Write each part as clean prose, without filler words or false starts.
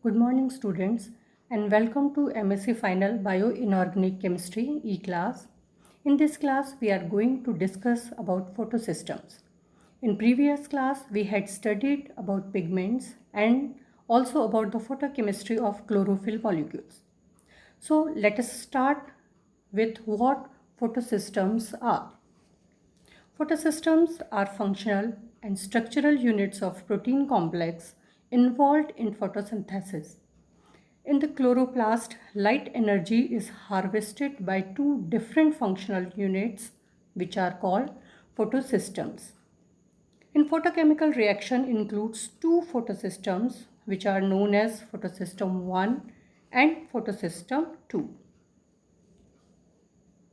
Good morning students and welcome to MSc Final Bioinorganic Chemistry E-class. In this class we are going to discuss about photosystems. In previous class we had studied about pigments and also about the photochemistry of chlorophyll molecules. So let us start with what photosystems are. Photosystems are functional and structural units of protein complex involved in photosynthesis. In the chloroplast, light energy is harvested by two different functional units which are called photosystems. In photochemical reaction includes two photosystems which are known as photosystem 1 and photosystem 2.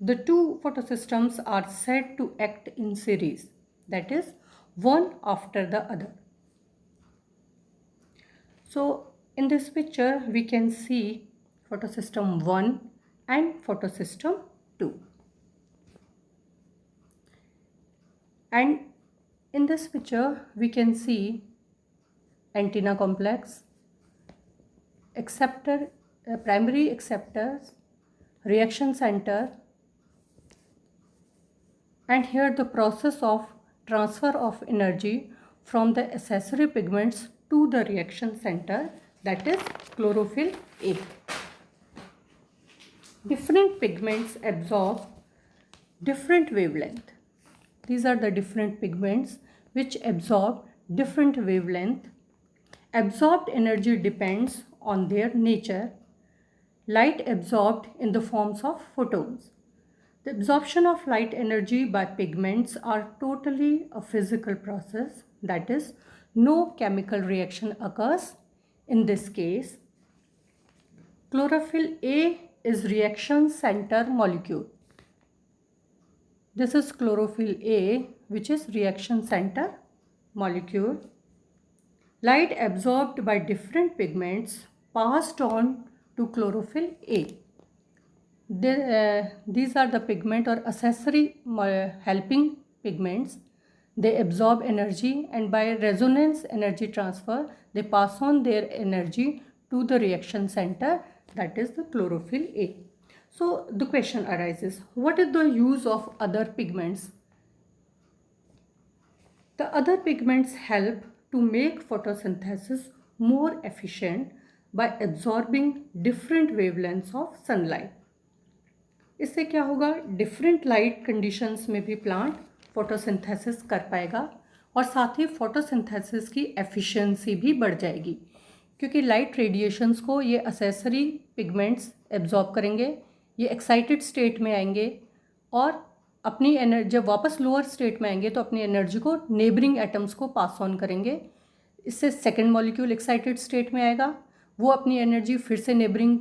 The two photosystems are said to act in series, that is, one after the other. So, in this picture, we can see photosystem 1 and photosystem 2. And in this picture, we can see antenna complex, acceptor, primary acceptors, reaction center, and here the process of transfer of energy from the accessory pigments to the reaction center, that is chlorophyll A. Different pigments absorb different wavelength. These are the different pigments which absorb different wavelength. Absorbed energy depends on their nature. Light absorbed in the forms of photons. The absorption of light energy by pigments are totally a physical process, that is, no chemical reaction occurs. In this case, chlorophyll A is reaction center molecule. This is chlorophyll A, which is reaction center molecule. Light absorbed by different pigments passed on to chlorophyll A. These are the pigment or accessory helping pigments. They absorb energy and by resonance energy transfer, they pass on their energy to the reaction center, that is the chlorophyll A. So the question arises, what is the use of other pigments? The other pigments help to make photosynthesis more efficient by absorbing different wavelengths of sunlight. इससे क्या होगा, different light conditions में भी plant photosynthesis कर पाएगा और साथ ही photosynthesis की एफिशिएंसी भी बढ़ जाएगी, क्योंकि लाइट रेडिएशंस को ये असेसरी पिगमेंट्स एब्जॉर्ब करेंगे, ये एक्साइटेड स्टेट में आएंगे और अपनी एनर्जी जब वापस लोअर स्टेट में आएंगे तो अपनी एनर्जी को नेबरिंग एटम्स को पास ऑन करेंगे. इससे सेकेंड मॉलिक्यूल एक्साइटेड स्टेट में आएगा, वो अपनी एनर्जी फिर से नेबरिंग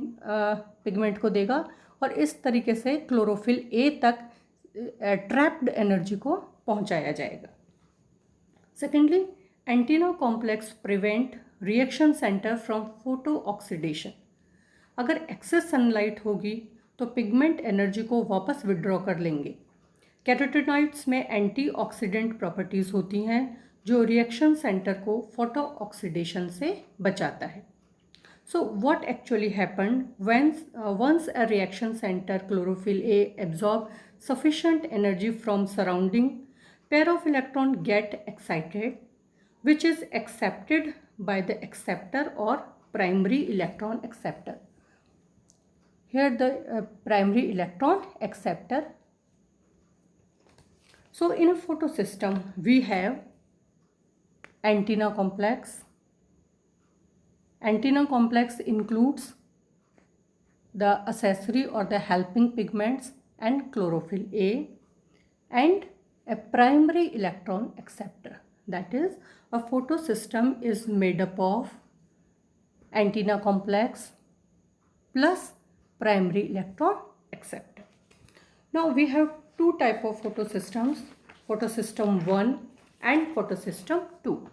पिगमेंट को देगा और इस तरीके से क्लोरोफिल ए तक ट्रैप्ड एनर्जी को पहुंचाया जाएगा. Secondly, antenna complex prevent reaction centre from photo oxidation. अगर एक्सेस सनलाइट होगी तो पिगमेंट एनर्जी को वापस विड्रॉ कर लेंगे. कैरोटीनॉइड्स में एंटीऑक्सीडेंट प्रॉपर्टीज़ होती हैं जो रिएक्शन सेंटर को फोटो ऑक्सीडेशन से बचाता है. So what actually happened when once a reaction center chlorophyll A absorb sufficient energy from surrounding, pair of electron get excited, which is accepted by the acceptor or primary electron acceptor. Here the primary electron acceptor. So in a photosystem we have antenna complex. Antenna complex includes the accessory or the helping pigments and chlorophyll A and a primary electron acceptor. That is, a photosystem is made up of antenna complex plus primary electron acceptor. Now we have two types of photosystems, photosystem 1 and photosystem 2.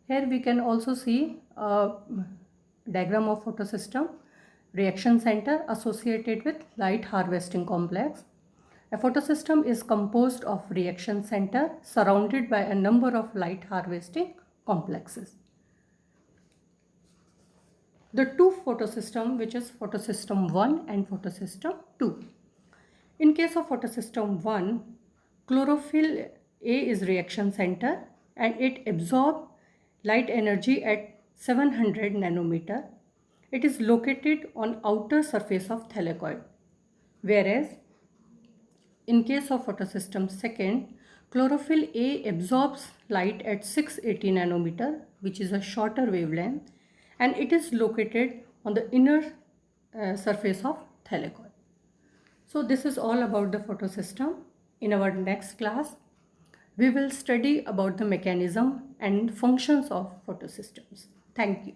Here we can also see a diagram of photosystem, reaction center associated with light harvesting complex. A photosystem is composed of reaction center surrounded by a number of light harvesting complexes. The two photosystem, which is photosystem 1 and photosystem 2. In case of photosystem 1, chlorophyll A is reaction center and it absorbs light energy at 700 nanometer. It is located on outer surface of thylakoid. Whereas in case of photosystem 2, chlorophyll A absorbs light at 680 nanometer, which is a shorter wavelength, and it is located on the inner surface of thylakoid. So this is all about the photosystem. In our next class, we will study about the mechanism and functions of photosystems. Thank you.